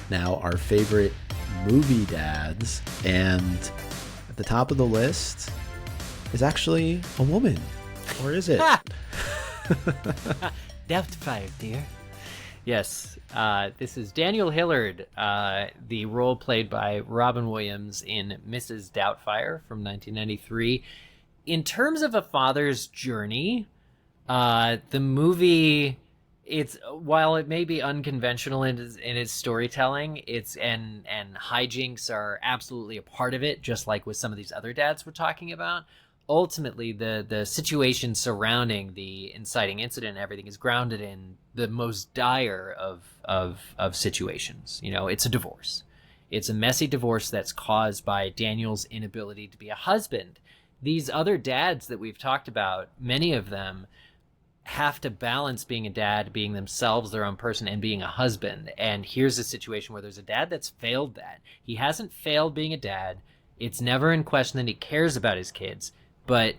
now our favorite movie dads. And at the top of the list is actually a woman. Or is it? Doubtfire, dear. Yes, this is Daniel Hillard, the role played by Robin Williams in Mrs. Doubtfire from 1993. In terms of a father's journey, the movie, while it may be unconventional in its storytelling, and hijinks are absolutely a part of it, just like with some of these other dads we're talking about. Ultimately, the situation surrounding the inciting incident and everything is grounded in the most dire of situations. You know, it's a divorce. It's a messy divorce that's caused by Daniel's inability to be a husband. These other dads that we've talked about, many of them have to balance being a dad, being themselves, their own person, and being a husband. And here's a situation where there's a dad that's failed that. He hasn't failed being a dad. It's never in question that he cares about his kids. But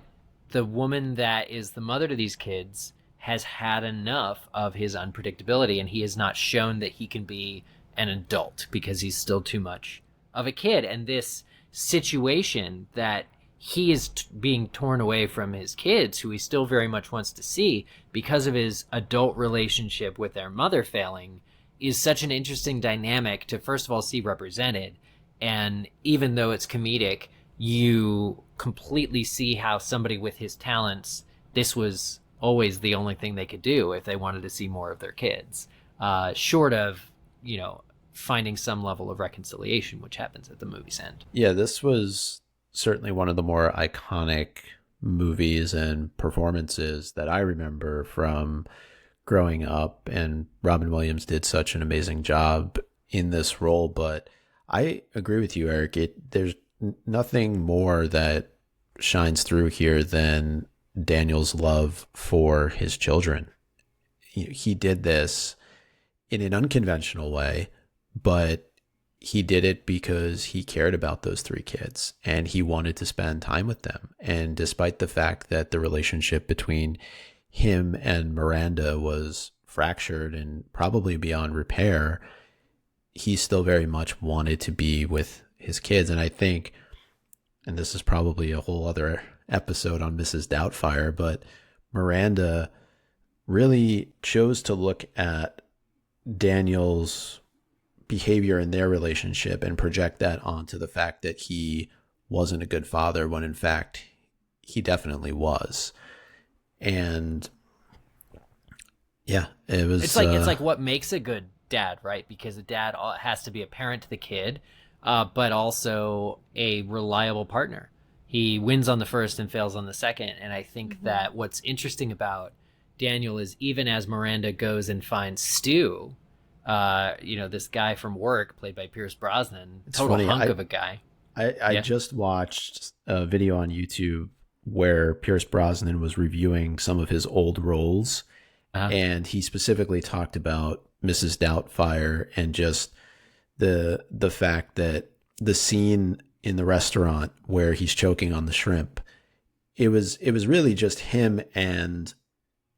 the woman that is the mother to these kids has had enough of his unpredictability, and he has not shown that he can be an adult because he's still too much of a kid. And this situation that he is being torn away from his kids, who he still very much wants to see because of his adult relationship with their mother failing, is such an interesting dynamic to, first of all, see represented. And even though it's comedic, you completely see how somebody with his talents, this was always the only thing they could do if they wanted to see more of their kids, short of, you know, finding some level of reconciliation, which happens at the movie's end. Yeah, this was certainly one of the more iconic movies and performances that I remember from growing up, and Robin Williams did such an amazing job in this role. But I agree with you, Eric. There's nothing more that shines through here than Daniel's love for his children. He did this in an unconventional way, but he did it because he cared about those three kids and he wanted to spend time with them. And despite the fact that the relationship between him and Miranda was fractured and probably beyond repair, he still very much wanted to be with his kids. And I think, and this is probably a whole other episode on Mrs. Doubtfire, but Miranda really chose to look at Daniel's behavior in their relationship and project that onto the fact that he wasn't a good father, when in fact he definitely was. And yeah, it's like what makes a good dad, right? Because a dad has to be a parent to the kid, but also a reliable partner. He wins on the first and fails on the second. And I think that what's interesting about Daniel is, even as Miranda goes and finds Stu, this guy from work played by Pierce Brosnan, total hunk of a guy. I just watched a video on YouTube where Pierce Brosnan was reviewing some of his old roles, and he specifically talked about Mrs. Doubtfire and just the fact that the scene in the restaurant where he's choking on the shrimp, it was really just him and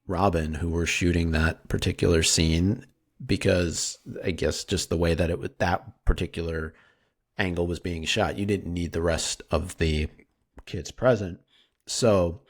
Robin who were shooting that particular scene, because I guess just the way that that particular angle was being shot, you didn't need the rest of the kids present. So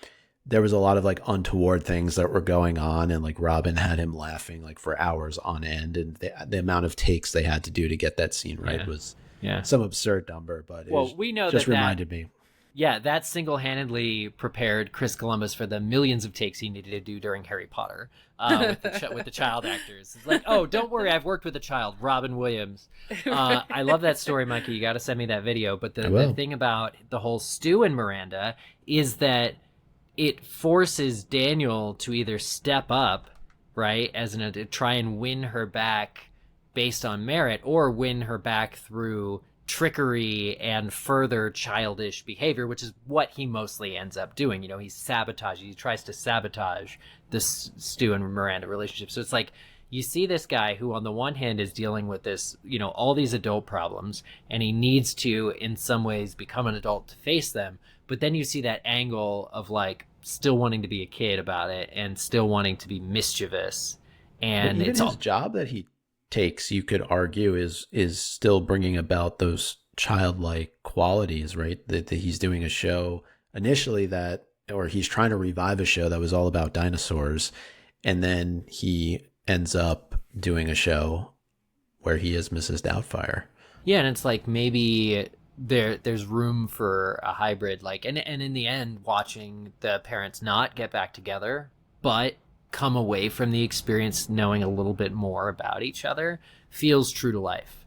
there was a lot of like untoward things that were going on, and like Robin had him laughing like for hours on end, and the amount of takes they had to do to get that scene right was some absurd number. But we know just that reminded me. Yeah, that single-handedly prepared Chris Columbus for the millions of takes he needed to do during Harry Potter with the child actors. It's like, oh, don't worry, I've worked with a child, Robin Williams. I love that story, Micah. You got to send me that video. But the thing about the whole Stu and Miranda is that it forces Daniel to either step up, right, to try and win her back based on merit, or win her back through trickery and further childish behavior, which is what he mostly ends up doing. You know, he tries to sabotage this Stu and Miranda relationship. So it's like, you see this guy who on the one hand is dealing with this, all these adult problems, and he needs to in some ways become an adult to face them. But then you see that angle of like still wanting to be a kid about it and still wanting to be mischievous. And even it's his job that he takes, you could argue, is still bringing about those childlike qualities, right? That he's doing a show initially that, or he's trying to revive a show that was all about dinosaurs, and then he ends up doing a show where he is Mrs. Doubtfire. Yeah, and it's like maybe there's room for a hybrid, like, and in the end, watching the parents not get back together, but come away from the experience knowing a little bit more about each other feels true to life.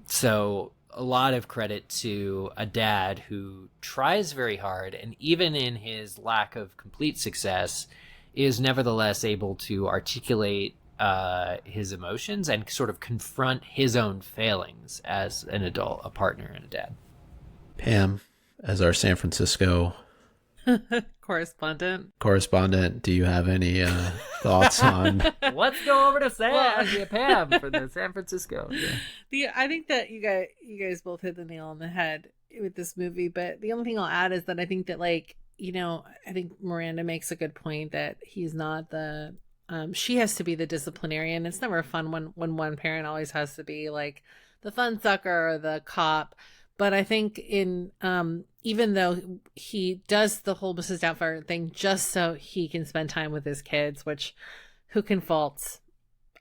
So a lot of credit to a dad who tries very hard, and even in his lack of complete success, is nevertheless able to articulate his emotions and sort of confront his own failings as an adult, a partner, and a dad. Pam, as our San Francisco correspondent, do you have any thoughts on? Let's go over to Pam for the San Francisco. Yeah. I think that you guys both hit the nail on the head with this movie, but the only thing I'll add is that I think that, like, I think Miranda makes a good point that he's not the she has to be the disciplinarian. It's never fun when one parent always has to be like the fun sucker or the cop. But I think in even though he does the whole Mrs. Doubtfire thing just so he can spend time with his kids, which who can fault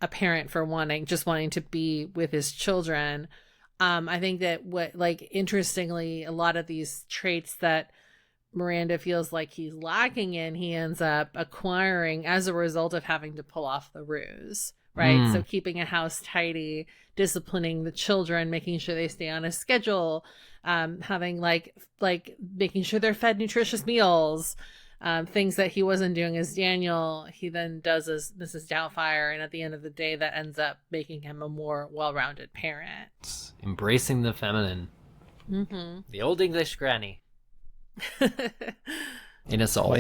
a parent for wanting to be with his children? I think that interestingly, a lot of these traits that Miranda feels like he's lacking in, he ends up acquiring as a result of having to pull off the ruse, right? So keeping a house tidy, disciplining the children, making sure they stay on a schedule, having like making sure they're fed nutritious meals, things that he wasn't doing as Daniel, he then does as Mrs. Doubtfire, and at the end of the day, that ends up making him a more well-rounded parent. Embracing the feminine. Mm-hmm. The old English granny. In us all.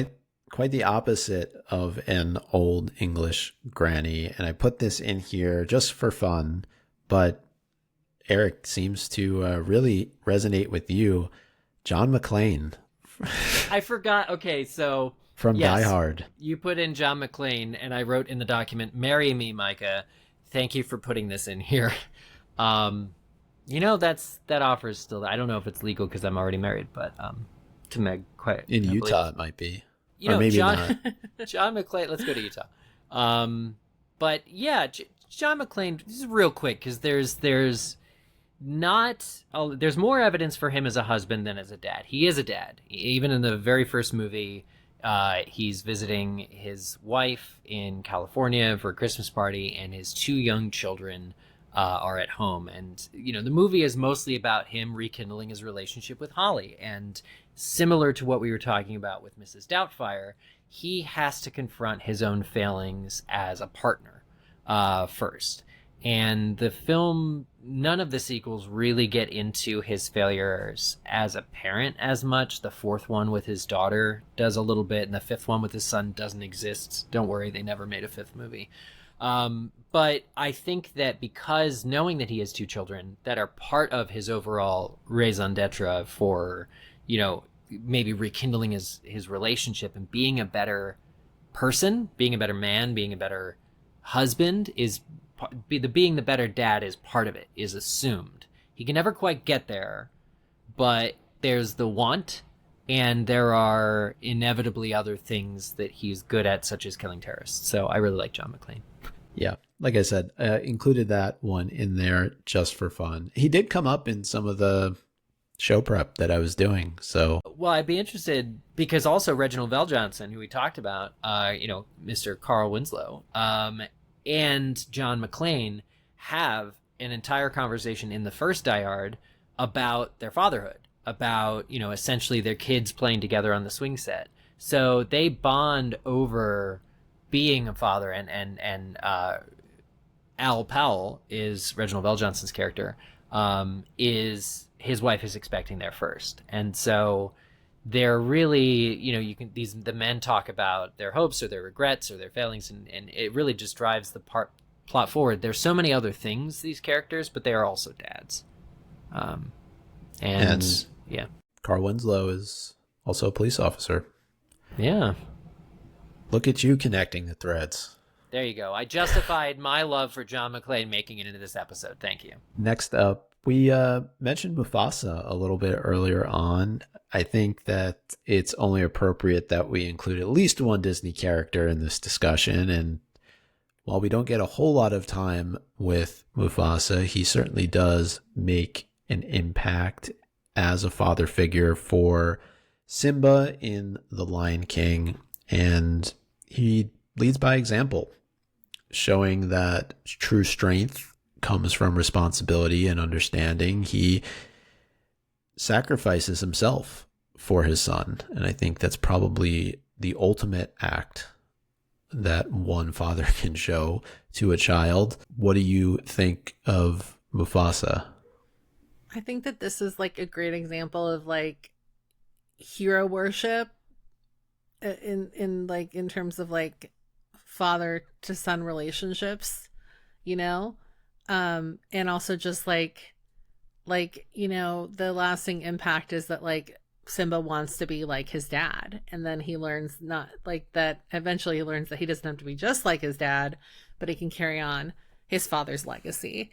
Quite the opposite of an old English granny. And I put this in here just for fun, but Eric seems to really resonate with you. John McClane. I forgot. Okay, so from Die Hard. You put in John McClane, and I wrote in the document, "Marry me, Micah." Thank you for putting this in here. That offer is still. I don't know if it's legal because I'm already married, but to Meg, quite in Utah, it might be. Or maybe not. John McClane. Let's go to Utah. But yeah, John McClane. This is real quick because there's more evidence for him as a husband than as a dad. He is a dad. Even in the very first movie, he's visiting his wife in California for a Christmas party, and his 2 young children are at home. And the movie is mostly about him rekindling his relationship with Holly. And similar to what we were talking about with Mrs. Doubtfire, he has to confront his own failings as a partner first. And the film, none of the sequels really get into his failures as a parent as much. The 4th one with his daughter does a little bit, and the 5th one with his son doesn't exist. Don't worry, they never made a 5th movie. But I think that because knowing that he has 2 children that are part of his overall raison d'etre for, maybe rekindling his relationship and being a better person, being a better man, being a better husband being the better dad is part of it, is assumed. He can never quite get there, but there's the want, and there are inevitably other things that he's good at, such as killing terrorists. So I really like John McClane. Yeah, like I said, included that one in there just for fun. He did come up in some of the show prep that I was doing. So, well, I'd be interested because also Reginald VelJohnson, who we talked about, Mr. Carl Winslow, and John McClane have an entire conversation in the first Die Hard about their fatherhood, about, essentially their kids playing together on the swing set. So they bond over being a father, and Al Powell is Reginald VelJohnson's character, is his wife is expecting there first. And so they're really, the men talk about their hopes or their regrets or their failings, and it really just drives the plot forward. There's so many other things, these characters, but they are also dads. And yeah. Carl Winslow is also a police officer. Yeah. Look at you connecting the threads. There you go. I justified my love for John McClane making it into this episode. Thank you. Next up, we mentioned Mufasa a little bit earlier on. I think that it's only appropriate that we include at least one Disney character in this discussion. And while we don't get a whole lot of time with Mufasa, he certainly does make an impact as a father figure for Simba in The Lion King. And he leads by example, showing that true strength comes from responsibility and understanding. He sacrifices himself for his son. And I think that's probably the ultimate act that one father can show to a child. What do you think of Mufasa? I think that this is like a great example of like hero worship in terms of like father to son relationships, you know? And also just like, you know, the lasting impact is that like Simba wants to be like his dad. And then he learns not like that. Eventually he learns that he doesn't have to be just like his dad, but he can carry on his father's legacy.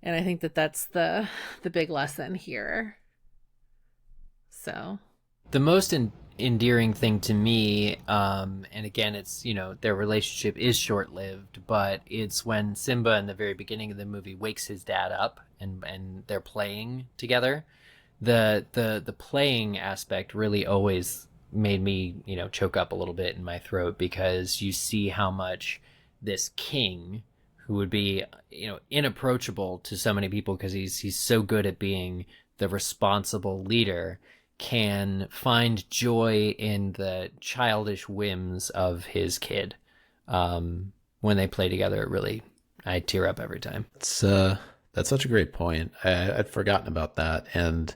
And I think that that's the big lesson here. So the most endearing thing to me, and again, it's, you know, their relationship is short-lived, but it's when Simba in the very beginning of the movie wakes his dad up and they're playing together. The playing aspect really always made me, you know, choke up a little bit in my throat, because you see how much this king, who would be, you know, inapproachable to so many people because he's so good at being the responsible leader, can find joy in the childish whims of his kid. When they play together, it really, I tear up every time. That's such a great point. I'd forgotten about that. And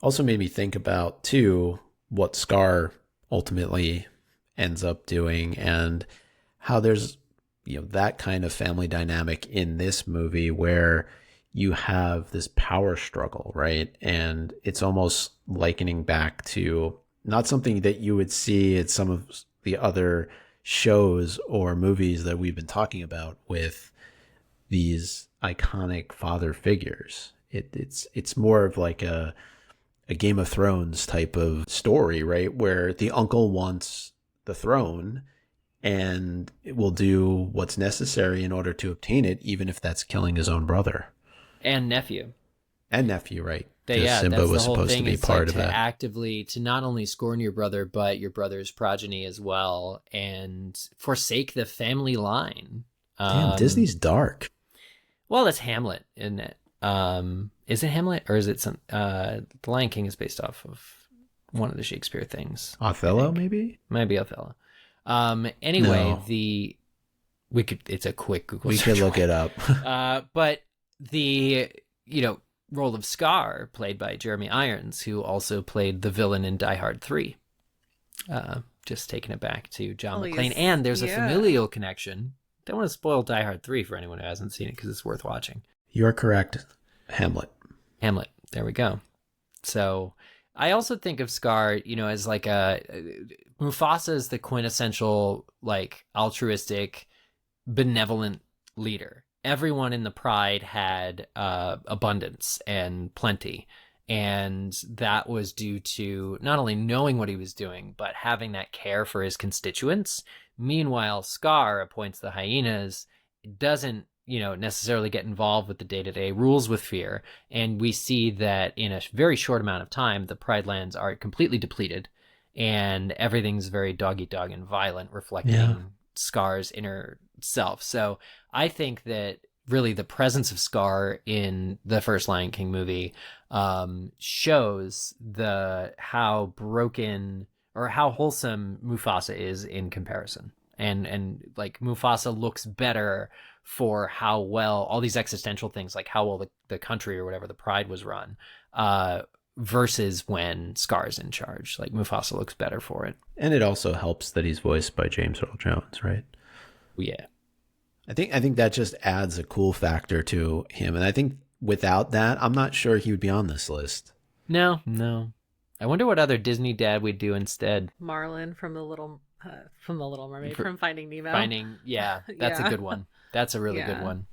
also made me think about, too, what Scar ultimately ends up doing and how there's, you know, that kind of family dynamic in this movie where you have this power struggle, right? And it's almost likening back to not something that you would see at some of the other shows or movies that we've been talking about with these iconic father figures. It's more of like a Game of Thrones type of story, right? Where the uncle wants the throne and will do what's necessary in order to obtain it, even if that's killing his own brother. And nephew. Right? Simba was supposed to be part of that. Actively to not only scorn your brother, but your brother's progeny as well, and forsake the family line. Damn, Disney's dark. Well, that's Hamlet, isn't it? Is it Hamlet, or is it some? The Lion King is based off of one of the Shakespeare things. Othello, maybe. Maybe Othello. Anyway, No. It's a quick Google. We could look it up. But the, you know, role of Scar, played by Jeremy Irons, who also played the villain in Die Hard 3. Just taking it back to John McClane. And there's a familial connection. Don't want to spoil Die Hard 3 for anyone who hasn't seen it, because it's worth watching. You're correct. Hamlet. There we go. So I also think of Scar, you know, as like Mufasa is the quintessential, like, altruistic, benevolent leader. Everyone in the Pride had abundance and plenty. And that was due to not only knowing what he was doing, but having that care for his constituents. Meanwhile, Scar appoints the hyenas, doesn't, you know, necessarily get involved with the day-to-day, rules with fear. And we see that in a very short amount of time, the Pride lands are completely depleted and everything's very dog-eat-dog and violent, reflecting Scar's inner self. So I think that really the presence of Scar in the first Lion King movie shows how broken or how wholesome Mufasa is in comparison. And like Mufasa looks better for how well all these existential things, like how well the country or whatever, the Pride, was run, versus when Scar's in charge. Like Mufasa looks better for it. And it also helps that he's voiced by James Earl Jones, right? Yeah. I think that just adds a cool factor to him. And I think without that, I'm not sure he would be on this list. No. I wonder what other Disney dad we'd do instead. Marlin from the Little from The Little Mermaid, For- from Finding Nemo. That's a Yeah. good one. That's a really good Yeah. one.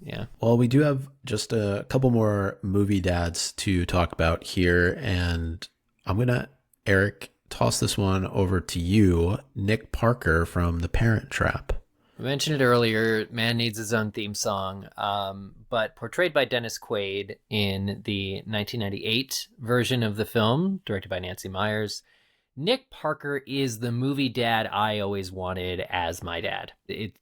Yeah. Well, we do have just a couple more movie dads to talk about here, and I'm gonna, Eric, toss this one over to you. Nick Parker from The Parent Trap. I mentioned it earlier, man needs his own theme song, but portrayed by Dennis Quaid in the 1998 version of the film, directed by Nancy Meyers, Nick Parker is the movie dad I always wanted as my dad.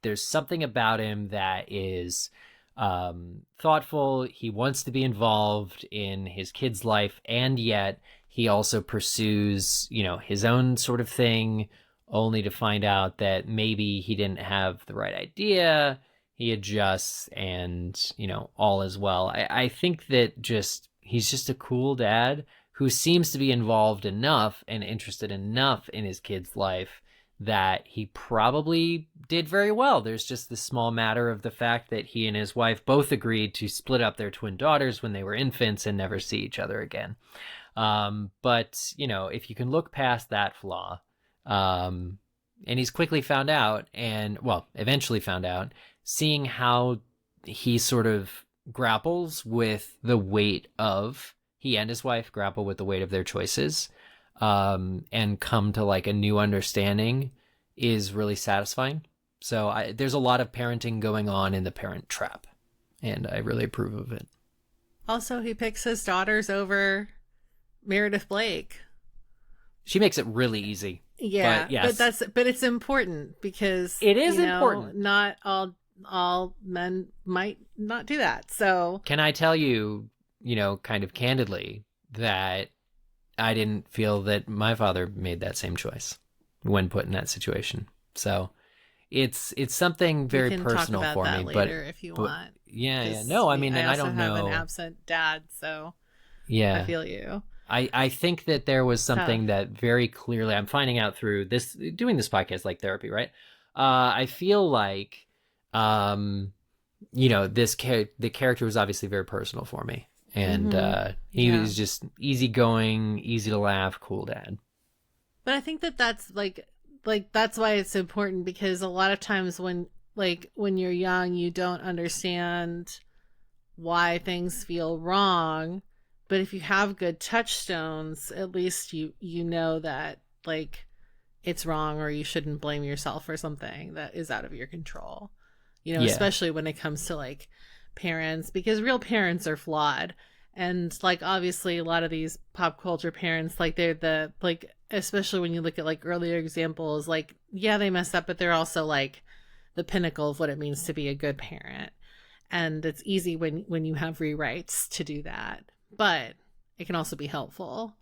There's something about him that is thoughtful. He wants to be involved in his kid's life, and yet he also pursues, his own sort of thing, only to find out that maybe he didn't have the right idea. He adjusts, and all is well. I think that he's just a cool dad who seems to be involved enough and interested enough in his kid's life that he probably did very well. There's just the small matter of the fact that he and his wife both agreed to split up their twin daughters when they were infants and never see each other again. But if you can look past that flaw, and he's quickly found out, eventually found out, seeing how he sort of grapples with the weight of, he and his wife grapple with the weight of their choices, and come to like a new understanding, is really satisfying. So there's a lot of parenting going on in The Parent Trap, and I really approve of it. Also, he picks his daughters over Meredith Blake. She makes it really easy. Yeah, but, yes. but it's important because it is important. Not all men might not do that. So can I tell you, kind of candidly, that I didn't feel that my father made that same choice when put in that situation. So it's something very personal for me. Later, if you want. Yeah. No, I mean, and I don't know. I have an absent dad, so yeah, I feel you. I think that there was something that very clearly I'm finding out through doing this podcast, like therapy, right? I feel like, the character was obviously very personal for me. And he was just easygoing, easy to laugh, cool dad. But I think that's like that's why it's important, because a lot of times when you're young, you don't understand why things feel wrong. But if you have good touchstones, at least you know that like it's wrong, or you shouldn't blame yourself for something that is out of your control. Especially when it comes to like parents, because real parents are flawed. And like obviously a lot of these pop culture parents, like they're especially when you look at like earlier examples, like they messed up, but they're also like the pinnacle of what it means to be a good parent. And it's easy when you have rewrites to do that. But it can also be helpful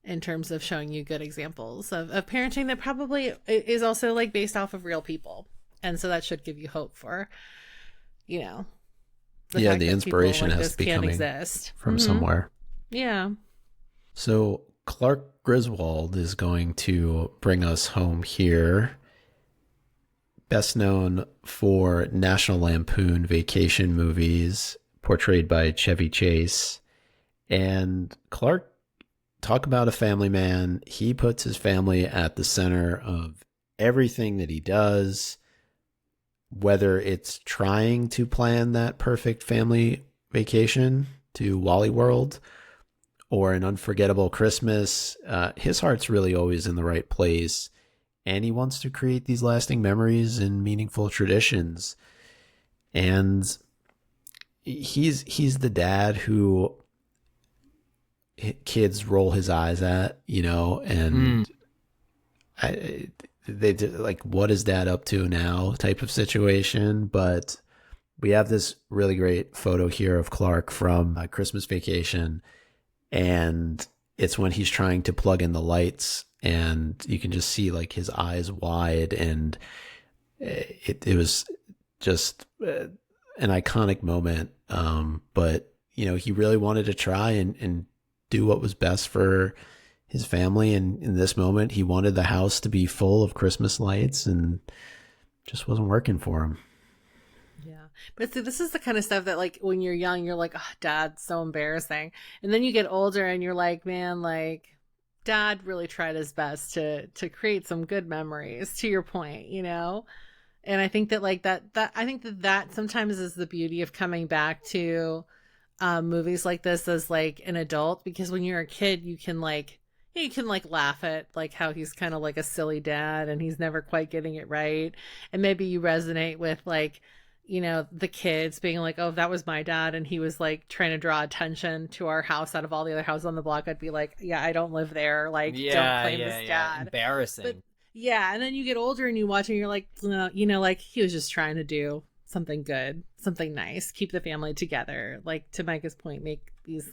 in terms of showing you good examples of parenting that probably is also like based off of real people. And so that should give you hope for, the inspiration has to be coming from somewhere. Yeah. So Clark Griswold is going to bring us home here. Best known for National Lampoon Vacation movies, portrayed by Chevy Chase. And Clark, talk about a family man. He puts his family at the center of everything that he does, whether it's trying to plan that perfect family vacation to Wally World or an unforgettable Christmas. His heart's really always in the right place, and he wants to create these lasting memories and meaningful traditions. And he's the dad who kids roll his eyes at, and they did like, what is dad up to now type of situation. But we have this really great photo here of Clark from Christmas Vacation, and it's when he's trying to plug in the lights, and you can just see like his eyes wide, and it was just an iconic moment. But he really wanted to try and do what was best for his family. And in this moment, he wanted the house to be full of Christmas lights, and just wasn't working for him. Yeah. But see, this is the kind of stuff that like when you're young, you're like, oh, Dad, so embarrassing. And then you get older and you're like, man, like dad really tried his best to create some good memories, to your point, you know. And I think that like that I think that that sometimes is the beauty of coming back to movies like this as like an adult, because when you're a kid you can like laugh at like how he's kind of like a silly dad and he's never quite getting it right, and maybe you resonate with like, you know, the kids being like, oh, if that was my dad and he was like trying to draw attention to our house out of all the other houses on the block, I'd be like, yeah, I don't live there, like don't Yeah, claim yeah, this yeah. dad. But Embarrassing. yeah, and then you get older and you watch and you're like, you know, like he was just trying to do something good, something nice, keep the family together. Like to Micah's point, make these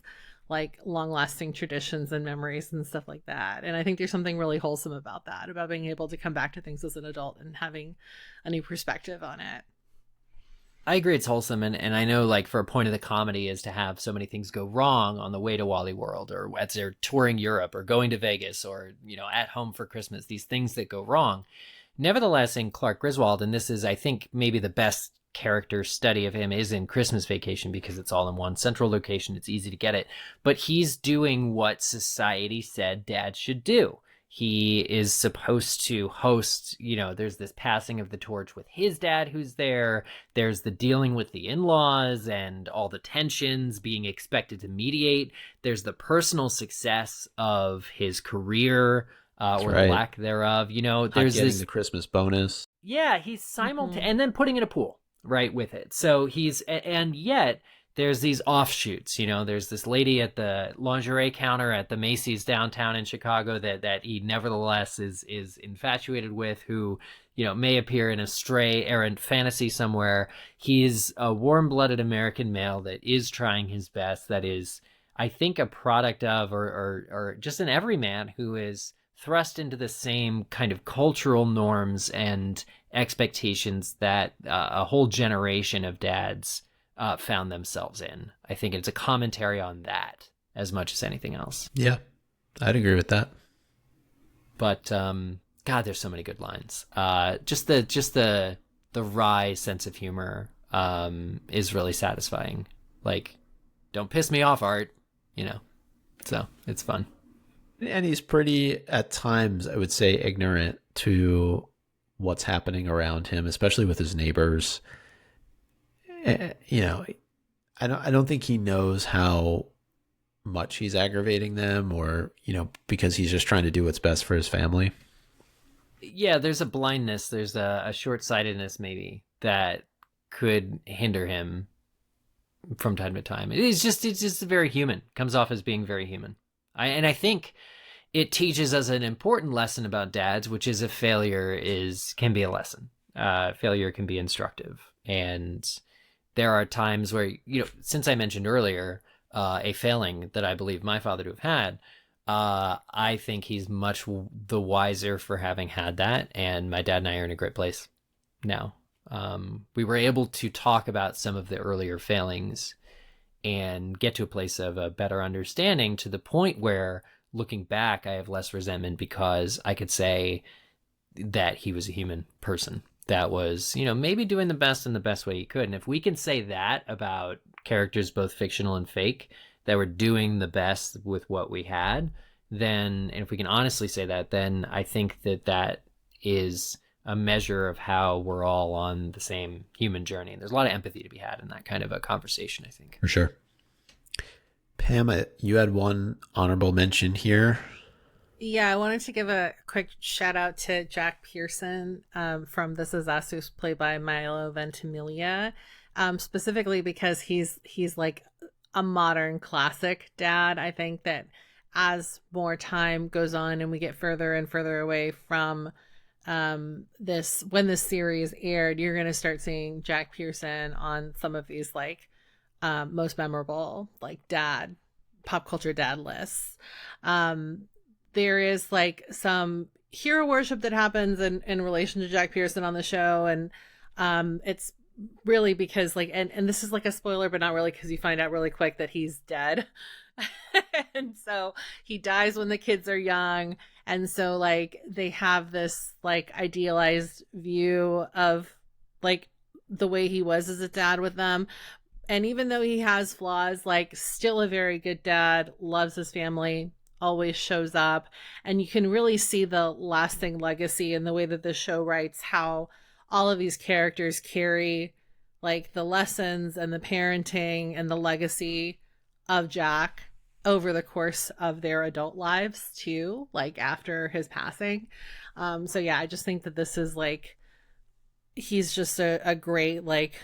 like long lasting traditions and memories and stuff like that. And I think there's something really wholesome about that, about being able to come back to things as an adult and having a new perspective on it. I agree it's wholesome, and I know like for a point of the comedy is to have so many things go wrong on the way to Wally World, or as they're touring Europe or going to Vegas, or you know, at home for Christmas, these things that go wrong. Nevertheless, in Clark Griswold, and this is I think maybe the best character study of him is in Christmas Vacation, because it's all in one central location, it's easy to get it, but he's doing what society said dad should do. He is supposed to host, you know, there's this passing of the torch with his dad who's there. There's the dealing with the in-laws and all the tensions, being expected to mediate. There's the personal success of his career, or right. the lack thereof. You know, Not there's getting this the Christmas bonus. yeah, he's and then putting in a pool right with it. So and yet there's these offshoots, you know, there's this lady at the lingerie counter at the Macy's downtown in Chicago that he nevertheless is infatuated with, who, you know, may appear in a stray errant fantasy somewhere. He's a warm-blooded American male that is trying his best, that is, I think, a product of or just an everyman who is thrust into the same kind of cultural norms and expectations that a whole generation of dads found themselves in. I think it's a commentary on that as much as anything else. Yeah, I'd agree with that. But God, there's so many good lines. Just the wry sense of humor is really satisfying. Like, don't piss me off, Art. You know, so it's fun. And he's pretty, at times, I would say, ignorant to what's happening around him, especially with his neighbors. You know, I don't think he knows how much he's aggravating them, or, you know, because he's just trying to do what's best for his family. Yeah, there's a blindness, there's a short-sightedness maybe that could hinder him from time to time. It's just very human. Comes off as being very human. I think it teaches us an important lesson about dads, which is, a failure can be a lesson. Failure can be instructive. And there are times where, you know, since I mentioned earlier a failing that I believe my father to have had, I think he's much the wiser for having had that. And my dad and I are in a great place now. We were able to talk about some of the earlier failings and get to a place of a better understanding, to the point where, looking back, I have less resentment, because I could say that he was a human person that was, you know, maybe doing the best in the best way he could. And if we can say that about characters, both fictional and fake, that were doing the best with what we had, then, and if we can honestly say that, then I think that is a measure of how we're all on the same human journey. And there's a lot of empathy to be had in that kind of a conversation, I think. For sure. Pam, you had one honorable mention here. Yeah, I wanted to give a quick shout out to Jack Pearson from This Is Us, who's played by Milo Ventimiglia, specifically because he's like a modern classic dad. I think that as more time goes on and we get further and further away from this, when this series aired, you're going to start seeing Jack Pearson on some of these like most memorable like pop culture dad lists. There is like some hero worship that happens in relation to Jack Pearson on the show, and it's really because like, and this is like a spoiler, but not really, because you find out really quick that he's dead. And so he dies when the kids are young, and so like they have this like idealized view of like the way he was as a dad with them. And even though he has flaws, like still a very good dad, loves his family, always shows up, and you can really see the lasting legacy in the way that the show writes how all of these characters carry like the lessons and the parenting and the legacy of Jack over the course of their adult lives too, like after his passing. So yeah, I just think that this is like, he's just a great like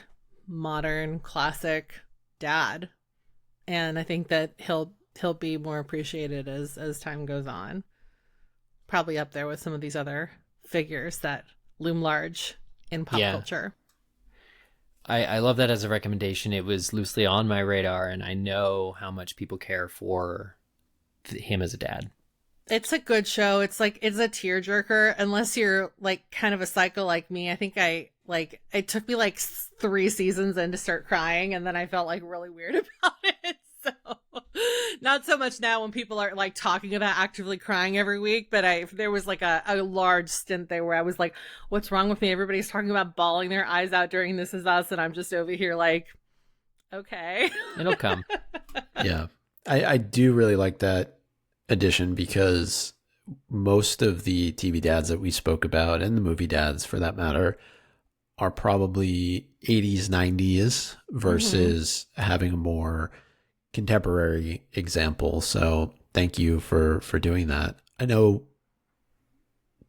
modern classic dad, and I think that he'll be more appreciated as time goes on, probably up there with some of these other figures that loom large in pop culture. I love that as a recommendation. It was loosely on my radar, and I know how much people care for him as a dad. It's a good show. It's like, it's a tearjerker, unless you're like kind of a psycho like me. I think it took me like 3 seasons in to start crying, and then I felt like really weird about it. So not so much now when people are like talking about actively crying every week, but there was like a large stint there where I was like, what's wrong with me? Everybody's talking about bawling their eyes out during This Is Us, and I'm just over here like, okay. It'll come. Yeah. I do really like that addition, because most of the TV dads that we spoke about, and the movie dads for that matter, are probably 80s, 90s versus having a more contemporary example. So thank you for doing that. I know,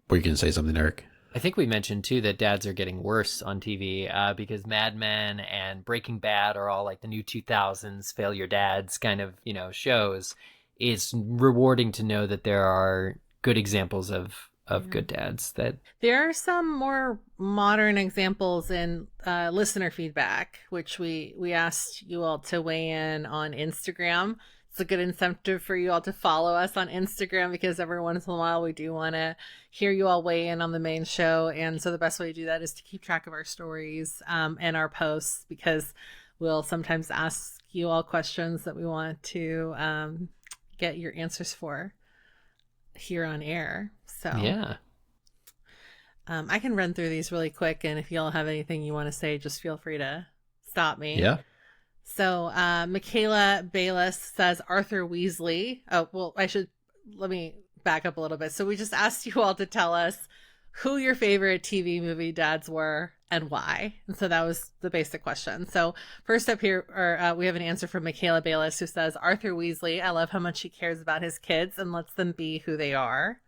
were you going to say something, Eric? I think we mentioned too that dads are getting worse on TV because Mad Men and Breaking Bad are all like the new 2000s failure dads kind of, shows. It's rewarding to know that there are good examples of good dads. That there are some more modern examples in listener feedback, which we asked you all to weigh in on Instagram. It's a good incentive for you all to follow us on Instagram, because every once in a while we do want to hear you all weigh in on the main show. And so the best way to do that is to keep track of our stories and our posts, because we'll sometimes ask you all questions that we want to get your answers for here on air. So yeah, I can run through these really quick, and if y'all have anything you want to say, just feel free to stop me. Yeah. So Michaela Bayless says Arthur Weasley. Oh, well, let me back up a little bit. So we just asked you all to tell us who your favorite TV movie dads were and why. And so that was the basic question. So first up here, we have an answer from Michaela Bayless, who says Arthur Weasley. I love how much he cares about his kids and lets them be who they are.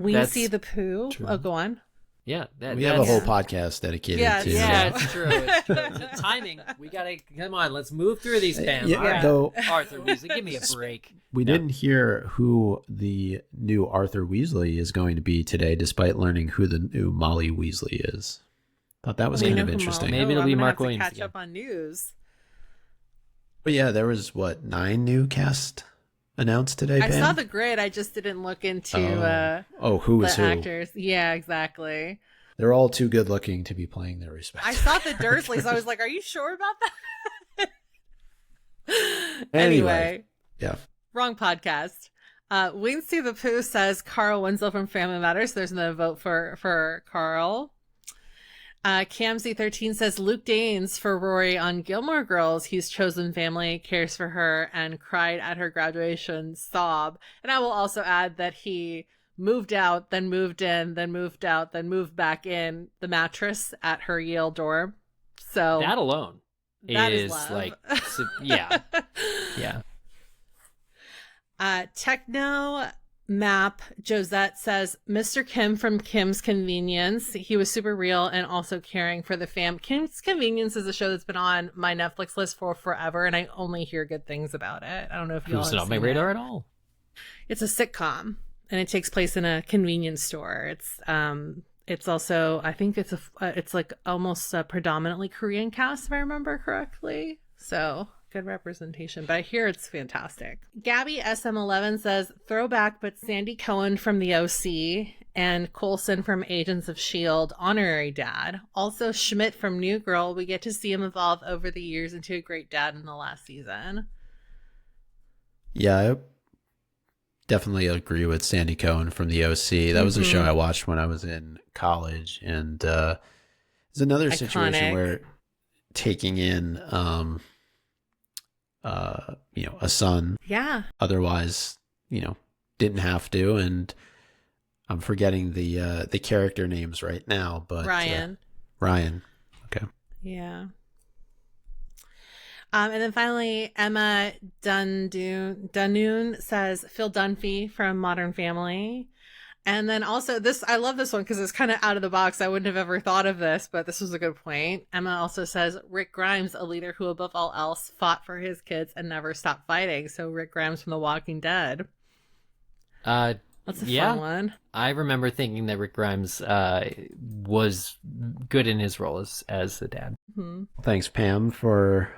Wincy the Pooh. True. Oh, go on. Yeah, we have a whole podcast dedicated to. Yeah, it's true. It's true. Timing. We gotta come on. Let's move through these, Pam. Yeah, right. though Arthur Weasley, give me a break. We didn't hear who the new Arthur Weasley is going to be today, despite learning who the new Molly Weasley is. Thought that was kind of interesting. Maybe it'll be Mark Williams. Catch again. up on news. But yeah, there was 9 new cast announced today. I Pam? saw the grid. I just didn't look into who is the who? actors. Yeah, exactly. They're all too good looking to be playing their respective. I saw the Dursleys. I was like, are you sure about that? Anyway. Yeah. Wrong podcast. Wincy the Pooh says Carl Winslow from Family Matters. There's no vote for Carl. Camzy13 says Luke Danes for Rory on Gilmore Girls. He's chosen family, cares for her, and cried at her graduation sob. And I will also add that he moved out, then moved in, then moved out, then moved back in the mattress at her Yale dorm. So that alone is love. like, yeah. Techno Map Josette says Mr. Kim from Kim's Convenience. He was super real and also caring for the fam. Kim's Convenience is a show that's been on my Netflix list for forever, and I only hear good things about it. I don't know if you all Who's have not on my seen radar it. at all. It's a sitcom, and it takes place in a convenience store. It's also, I think it's like almost a predominantly Korean cast, if I remember correctly. So good representation, but I hear it's fantastic. Gabby SM11 says throwback, but Sandy Cohen from the OC and Coulson from Agents of S.H.I.E.L.D. honorary dad. Also Schmidt from New Girl. We get to see him evolve over the years into a great dad in the last season. Yeah, I definitely agree with Sandy Cohen from the OC. That was a show I watched when I was in college, and it's another situation where taking in a son, yeah, otherwise didn't have to, and I'm forgetting the character names right now, but Ryan. Ryan. Okay. Yeah. And then finally, Emma Dunoon says Phil Dunphy from Modern Family. And then also this, I love this one because it's kind of out of the box. I wouldn't have ever thought of this, but this was a good point. Emma also says Rick Grimes, a leader who above all else fought for his kids and never stopped fighting. So Rick Grimes from The Walking Dead. That's a fun one. I remember thinking that Rick Grimes was good in his role as the dad. Mm-hmm. Thanks, Pam, for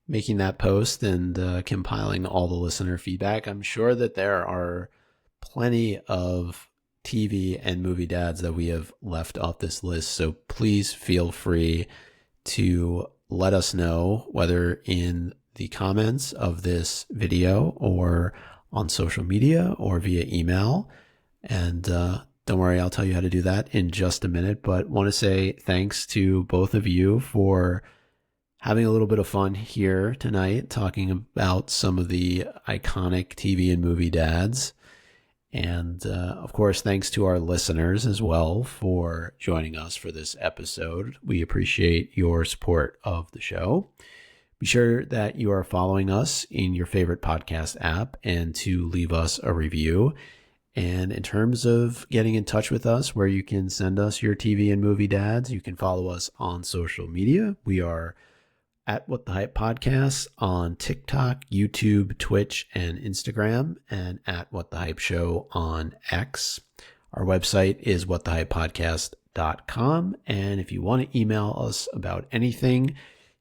making that post and compiling all the listener feedback. I'm sure that there are plenty of TV and movie dads that we have left off this list. So please feel free to let us know, whether in the comments of this video or on social media or via email. And don't worry, I'll tell you how to do that in just a minute. But want to say thanks to both of you for having a little bit of fun here tonight, talking about some of the iconic TV and movie dads. And of course, thanks to our listeners as well for joining us for this episode. We appreciate your support of the show. Be sure that you are following us in your favorite podcast app and to leave us a review. And in terms of getting in touch with us, where you can send us your TV and movie dads, you can follow us on social media. We are at What the Hype Podcast on TikTok, YouTube, Twitch, and Instagram, and at What the Hype Show on X. Our website is whatthehypepodcast.com. And if you want to email us about anything,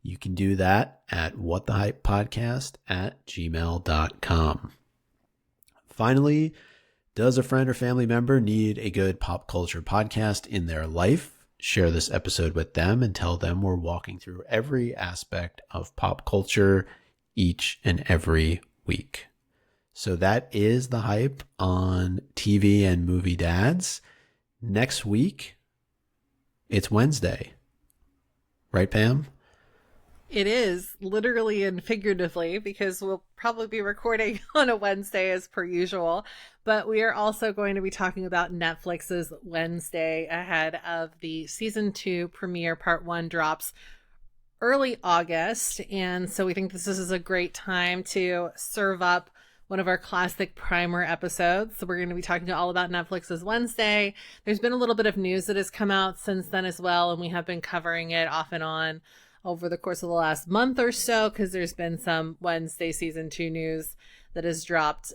you can do that at whatthehypepodcast@gmail.com. Finally, does a friend or family member need a good pop culture podcast in their life? Share this episode with them and tell them we're walking through every aspect of pop culture each and every week. So that is the hype on TV and movie dads. Next week, it's Wednesday. Right, Pam? It is, literally and figuratively, because we'll probably be recording on a Wednesday as per usual. But we are also going to be talking about Netflix's Wednesday ahead of the season 2 premiere. Part 1 drops early August. And so we think this is a great time to serve up one of our classic primer episodes. So we're going to be talking all about Netflix's Wednesday. There's been a little bit of news that has come out since then as well, and we have been covering it off and on over the course of the last month or so, because there's been some Wednesday season 2 news that has dropped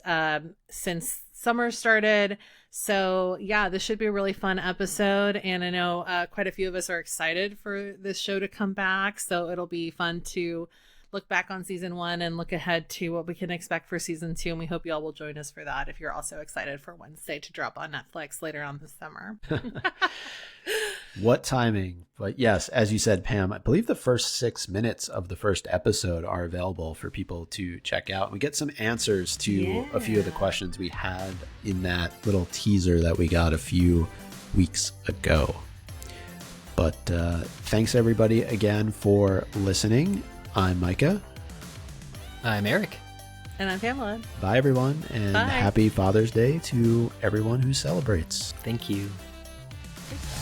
since summer started. So yeah, this should be a really fun episode, and I know quite a few of us are excited for this show to come back, so it'll be fun to look back on season 1 and look ahead to what we can expect for season 2, and we hope you all will join us for that if you're also excited for Wednesday to drop on Netflix later on this summer. What timing. But yes, as you said, Pam, I believe the first 6 minutes of the first episode are available for people to check out. We get some answers to a few of the questions we had in that little teaser that we got a few weeks ago. But thanks everybody again for listening. I'm Micah. I'm Eric. And I'm Pamela. Bye everyone, and Bye. happy Father's Day to everyone who celebrates. Thank you. Great job.